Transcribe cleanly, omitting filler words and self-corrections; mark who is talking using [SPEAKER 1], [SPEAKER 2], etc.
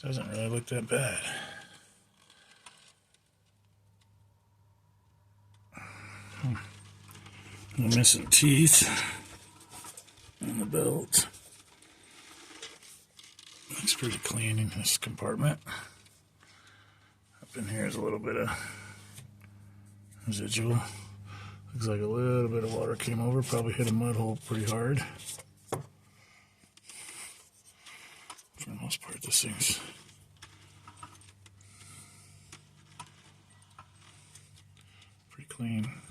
[SPEAKER 1] Doesn't really look that bad. I'm missing teeth on the belt. Looks pretty clean in this compartment. Up in here is a little bit of residual. Looks like a little bit of water came over, probably hit a mud hole pretty hard. For the most part, this thing's pretty clean.